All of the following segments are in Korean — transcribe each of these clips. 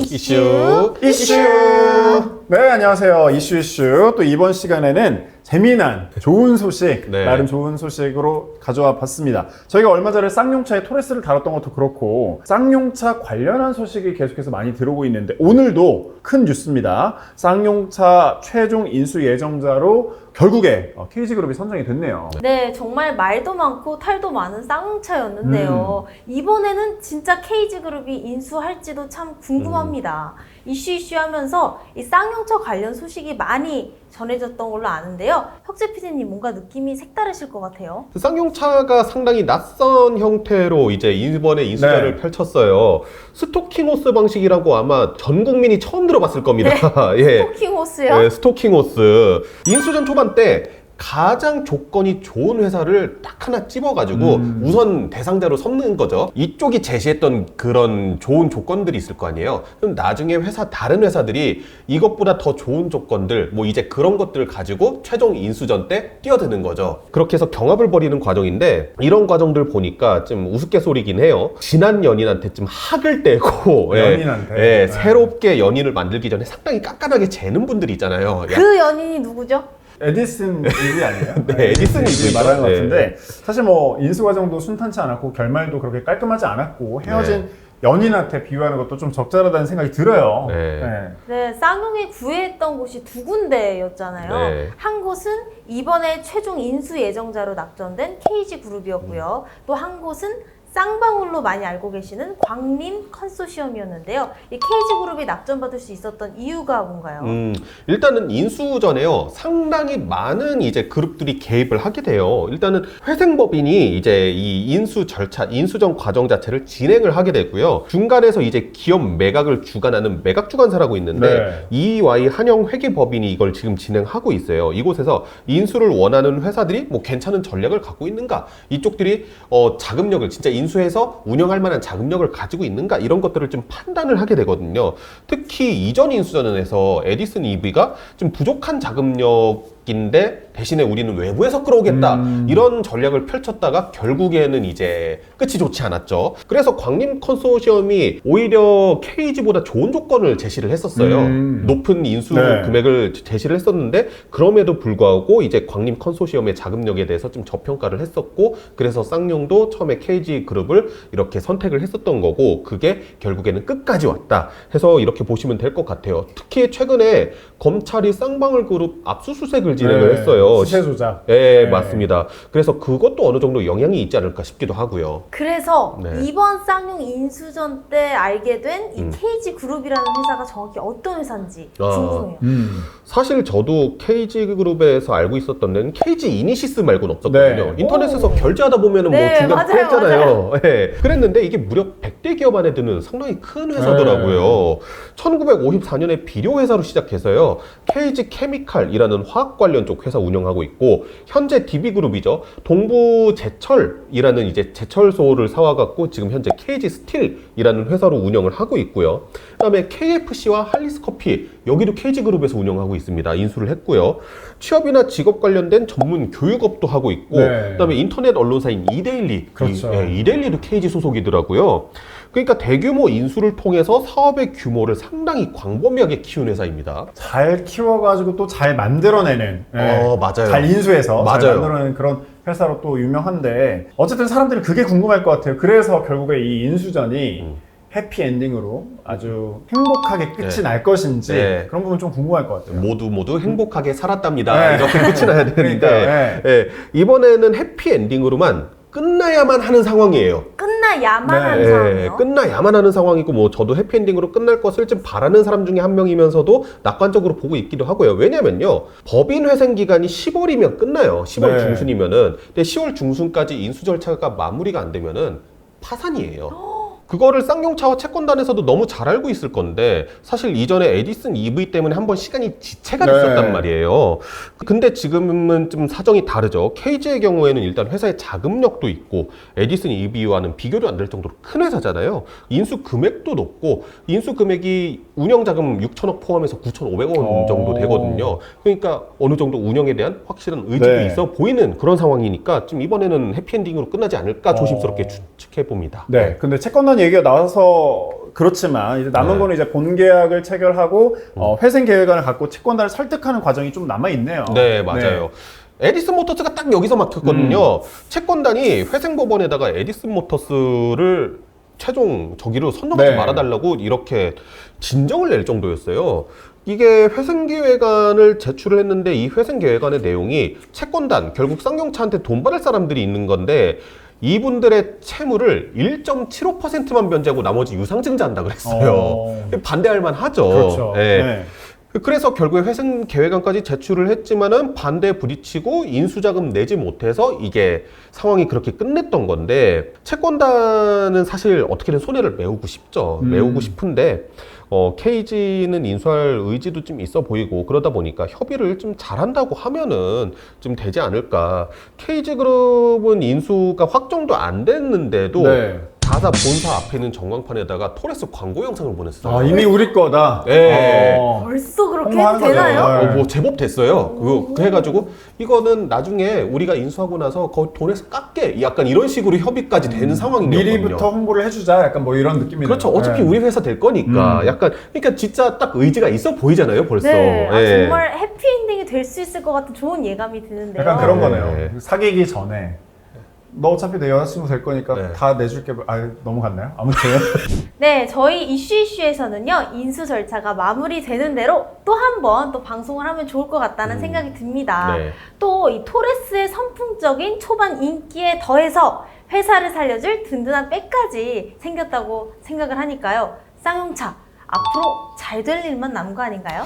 이슈. 네, 안녕하세요. 이슈. 또 이번 시간에는 재미난, 좋은 소식, 네. 나름 좋은 소식으로 가져와 봤습니다. 저희가 얼마 전에 쌍용차의 토레스를 다뤘던 것도 그렇고 쌍용차 관련한 소식이 계속해서 많이 들어오고 있는데 오늘도 큰 뉴스입니다. 쌍용차 최종 인수 예정자로 결국에 KG그룹이 선정이 됐네요. 네, 정말 말도 많고 탈도 많은 쌍용차였는데요. 이번에는 진짜 KG그룹이 인수할지도 참 궁금합니다. 이슈 하면서 이 쌍용차 관련 소식이 많이 전해졌던 걸로 아는데요. 혁재 PD님 뭔가 느낌이 색다르실 것 같아요. 쌍용차가 상당히 낯선 형태로 이제 이번에 인수전을 네. 펼쳤어요. 스토킹 호스 방식이라고 아마 전 국민이 처음 들어봤을 겁니다. 예. 스토킹 호스요? 네, 스토킹 호스. 인수전 초반 때 가장 조건이 좋은 회사를 딱 하나 찝어가지고 우선 대상자로 삼는 거죠. 이쪽이 제시했던 그런 좋은 조건들이 있을 거 아니에요. 그럼 나중에 다른 회사들이 이것보다 더 좋은 조건들, 뭐 이제 그런 것들을 가지고 최종 인수전 때 뛰어드는 거죠. 그렇게 해서 경합을 벌이는 과정인데 이런 과정들 보니까 좀 우스갯소리긴 해요. 지난 연인한테 좀 학을 떼고 연인한테? 네. 새롭게 연인을 만들기 전에 상당히 깐깐하게 재는 분들이 있잖아요. 그 연인이 누구죠? 에디슨 이브 아니에요? 네, 에디슨 이브죠. 말하는 것 네. 같은데 사실 뭐 인수 과정도 순탄치 않았고 결말도 그렇게 깔끔하지 않았고 헤어진 연인한테 비유하는 것도 좀 적절하다는 생각이 들어요. 네. 네, 쌍용이 구애했던 곳이 두 군데였잖아요. 네. 한 곳은 이번에 최종 인수 예정자로 낙점된 KG그룹이었고요. 또 한 곳은 쌍방울로 많이 알고 계시는 광림 컨소시엄이었는데요. 이 KG그룹이 낙점받을 수 있었던 이유가 뭔가요? 일단은 인수전에요. 상당히 많은 이제 그룹들이 개입을 하게 돼요. 일단은 회생법인이 이제 이 인수 절차, 인수전 과정 자체를 진행을 하게 되고요. 중간에서 이제 기업 매각을 주관하는 매각주관사라고 있는데 EY 한영회계법인이 이걸 지금 진행하고 있어요. 이곳에서 인수를 원하는 회사들이 뭐 괜찮은 전략을 갖고 있는가, 이쪽들이 자금력을 진짜 인수해서 운영할 만한 자금력을 가지고 있는가, 이런 것들을 좀 판단을 하게 되거든요. 특히 이전 인수전에서 에디슨 EV가 좀 부족한 자금력인데 대신에 우리는 외부에서 끌어오겠다, 이런 전략을 펼쳤다가 결국에는 이제 끝이 좋지 않았죠. 그래서 광림 컨소시엄이 오히려 KG보다 좋은 조건을 제시를 했었어요. 높은 인수 금액을 제시를 했었는데 그럼에도 불구하고 이제 광림 컨소시엄의 자금력에 대해서 좀 저평가를 했었고, 그래서 쌍용도 처음에 KG 그룹을 이렇게 선택을 했었던 거고, 그게 결국에는 끝까지 왔다 해서 이렇게 보시면 될 것 같아요. 특히 최근에 검찰이 쌍방울 그룹 압수수색을 진행을 했어요. 시세 조작. 네, 맞습니다. 그래서 그것도 어느 정도 영향이 있지 않을까 싶기도 하고요. 그래서 네. 이번 쌍용 인수전 때 알게 된 이 KG그룹이라는 회사가 정확히 어떤 회사인지 궁금해요. 사실 저도 KG그룹에서 알고 있었던 데는 KG 이니시스 말고는 없었거든요. 네. 인터넷에서 결제하다 보면은 뭐 네, 중간 맞아요, 했잖아요. 네. 그랬는데 이게 무려 100대 기업 안에 드는 상당히 큰 회사더라고요. 1954년에 비료회사로 시작해서요. KG 케미칼이라는 화학 관련 쪽 회사 운영하고 있고, 현재 DB그룹이죠. 동부제철이라는 이제 제철소를 사와갖고 지금 현재 KG 스틸이라는 회사로 운영을 하고 있고요. 그다음에 KFC와 할리스커피, 여기도 KG그룹에서 운영하고 있습니다. 인수를 했고요. 취업이나 직업 관련된 전문 교육업도 하고 있고, 그다음에 인터넷 언론사인 이데일리, 그렇죠. 이데일리도 KG 소속이더라고요. 그러니까 대규모 인수를 통해서 사업의 규모를 상당히 광범위하게 키운 회사입니다. 잘 키워가지고 또 잘 만들어내는. 맞아요. 잘 인수해서 잘 맞아요. 만들어내는 그런 회사로 또 유명한데, 어쨌든 사람들이 그게 궁금할 것 같아요. 그래서 결국에 이 인수전이 해피엔딩으로 아주 행복하게 끝이 날 것인지 그런 부분 좀 궁금할 것 같아요. 모두 행복하게 살았답니다. 이렇게 끝이 나야 되는데 그러니까, 이번에는 해피엔딩으로만 끝나야만 하는 상황이에요. 끝나야만 하는 상황이요? 끝나야만 하는 상황이고, 뭐 저도 해피엔딩으로 끝날 것을 좀 바라는 사람 중에 한 명이면서도 낙관적으로 보고 있기도 하고요. 왜냐면요, 법인 회생 기간이 10월이면 끝나요. 10월 중순이면은. 근데 10월 중순까지 인수 절차가 마무리가 안 되면은 파산이에요. 그거를 쌍용차와 채권단에서도 너무 잘 알고 있을 건데, 사실 이전에 에디슨 EV 때문에 한번 시간이 지체가 됐었단 말이에요. 근데 지금은 좀 사정이 다르죠. KG의 경우에는 일단 회사의 자금력도 있고 에디슨 EV와는 비교도 안 될 정도로 큰 회사잖아요. 인수 금액도 높고, 인수 금액이 운영자금 6천억 포함해서 9,500원 정도 되거든요. 그러니까 어느 정도 운영에 대한 확실한 의지도 있어 보이는 그런 상황이니까 좀 이번에는 해피엔딩으로 끝나지 않을까 조심스럽게 추측해 봅니다. 네. 근데 채권단 얘기가 나와서 그렇지만 이제 남은 네. 거는 이제 본 계약을 체결하고 회생 계획안을 갖고 채권단을 설득하는 과정이 좀 남아 있네요. 네, 맞아요. 에디슨 모터스가 딱 여기서 막혔거든요. 채권단이 회생법원에다가 에디슨 모터스를 최종 저기로 선정하지 네. 말아달라고 이렇게 진정을 낼 정도였어요. 이게 회생계획안을 제출을 했는데 이 회생계획안의 내용이 채권단, 결국 쌍용차한테 돈 받을 사람들이 있는 건데 이분들의 채무를 1.75%만 변제하고 나머지 유상증자한다 그랬어요. 반대할 만하죠. 그렇죠. 네. 네. 그래서 결국에 회생 계획안까지 제출을 했지만은 반대에 부딪히고 인수자금 내지 못해서 이게 상황이 그렇게 끝냈던 건데 채권단은 사실 어떻게든 손해를 메우고 싶죠. 메우고 싶은데 KG는 인수할 의지도 좀 있어 보이고 그러다 보니까 협의를 좀 잘한다고 하면은 좀 되지 않을까. KG그룹은 인수가 확정도 안 됐는데도 네. 자사 본사 앞에 있는 전광판에다가 토레스 광고 영상을 보냈어요. 아, 이미 우리 거다. 네. 벌써 그렇게 홍보하는 해도 되나요? 거죠. 뭐 제법 됐어요. 그거 해가지고 이거는 나중에 우리가 인수하고 나서 거기 돈에서 깎게 약간 이런 식으로 협의까지 되는 상황인 거거든요. 미리부터 홍보를 해주자. 약간 뭐 이런 느낌이네요. 그렇죠. 어차피 네. 우리 회사 될 거니까 약간 그러니까 진짜 딱 의지가 있어 보이잖아요. 벌써. 네, 아, 예. 정말 해피엔딩이 될 수 있을 것 같은 좋은 예감이 드는데요. 약간 그런 네. 거네요. 사귀기 전에 너 어차피 내 여자친구 될 거니까 네. 다 내줄게. 아, 넘어갔나요? 아무튼 네, 저희 이슈에서는요 인수 절차가 마무리되는 대로 또 한 번 또 방송을 하면 좋을 것 같다는 생각이 듭니다. 네. 또 이 토레스의 선풍적인 초반 인기에 더해서 회사를 살려줄 든든한 백까지 생겼다고 생각을 하니까요. 쌍용차 앞으로 잘 될 일만 남은 거 아닌가요?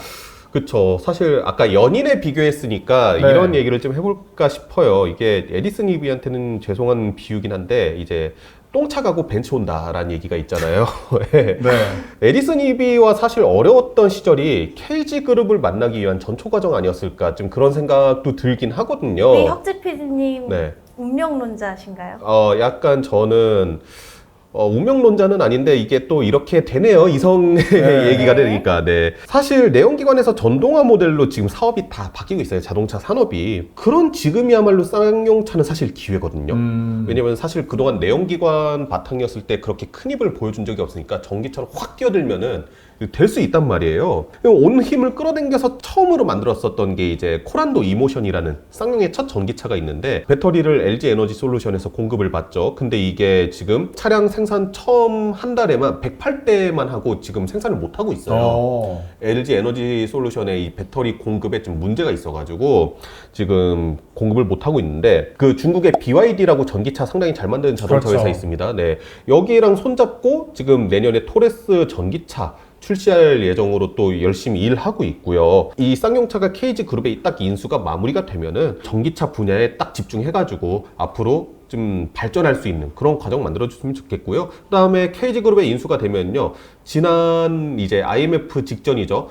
그쵸. 사실 아까 연인에 비교했으니까 네. 이런 얘기를 좀 해볼까 싶어요. 이게 에디슨 이브한테는 죄송한 비유긴 한데 이제 똥차 가고 벤츠 온다라는 얘기가 있잖아요. 네. 에디슨 이비와 사실 어려웠던 시절이 KG그룹을 만나기 위한 전초 과정 아니었을까 좀 그런 생각도 들긴 하거든요. 네, 혁재 PD님 네. 운명론자신가요? 약간 저는 운명론자는 아닌데 이게 또 이렇게 되네요. 이성의 네. 얘기가 되니까. 네. 사실 내연기관에서 전동화 모델로 지금 사업이 다 바뀌고 있어요. 자동차 산업이. 그런 지금이야말로 쌍용차는 사실 기회거든요. 왜냐면 사실 그동안 내연기관 바탕이었을 때 그렇게 큰 힘을 보여준 적이 없으니까 전기차로 확 뛰어들면은 될 수 있단 말이에요. 온 힘을 끌어당겨서 처음으로 만들었었던 게 이제 코란도 이모션이라는 쌍용의 첫 전기차가 있는데 배터리를 LG 에너지 솔루션에서 공급을 받죠. 근데 이게 지금 차량 생산 처음 한 달에만 108대만 하고 지금 생산을 못 하고 있어요. LG 에너지 솔루션의 이 배터리 공급에 좀 문제가 있어가지고 지금 공급을 못 하고 있는데 그 중국의 BYD라고 전기차 상당히 잘 만드는 자동차 그렇죠. 회사 있습니다. 네, 여기랑 손잡고 지금 내년에 토레스 전기차 출시할 예정으로 또 열심히 일하고 있고요. 이 쌍용차가 KG그룹의 딱 인수가 마무리가 되면은 전기차 분야에 딱 집중해가지고 앞으로 좀 발전할 수 있는 그런 과정 만들어줬으면 좋겠고요. 그 다음에 KG그룹의 인수가 되면요. 지난 이제 IMF 직전이죠.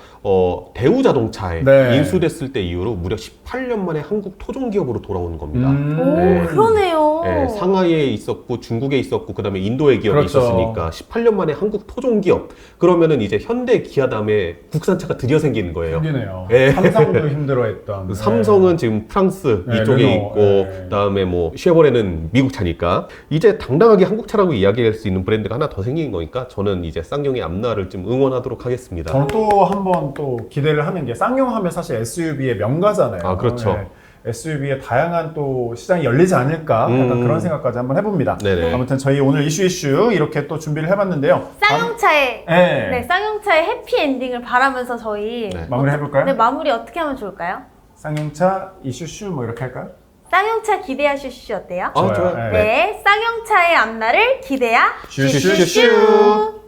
대우자동차에 네. 인수됐을 때 이후로 무려 18년 만에 한국 토종기업으로 돌아오는 겁니다. 오, 네. 그러네요. 네, 상하이에 있었고 중국에 있었고 그다음에 인도에 기업이 그렇죠. 있었으니까 18년 만에 한국 토종기업. 그러면은 이제 현대, 기아 다음에 국산차가 드디어 생기는 거예요. 생기네요. 네. 삼성도 힘들어했던. 삼성은 지금 프랑스 네, 이쪽에 르노, 있고 네. 그다음에 뭐 쉐보레는 미국 차니까 이제 당당하게 한국 차라고 이야기할 수 있는 브랜드가 하나 더 생긴 거니까 저는 이제 쌍용의 앞날을 좀 응원하도록 하겠습니다. 저는 또 한 번 또 기대를 하는 게 쌍용 하면 사실 SUV의 명가잖아요. 아, 그렇죠. SUV의 다양한 또 시장이 열리지 않을까 약간 그런 생각까지 한번 해봅니다. 네네. 아무튼 저희 오늘 이슈 이렇게 또 준비를 해봤는데요. 쌍용차의 네. 네, 쌍용차의 해피엔딩을 바라면서 저희 네. 마무리 해볼까요? 네, 마무리 어떻게 하면 좋을까요? 쌍용차 이슈 뭐 이렇게 할까요? 쌍용차 기대하슈슈 어때요? 아, 좋아요. 네. 네, 쌍용차의 앞날을 기대야 슈슈슈.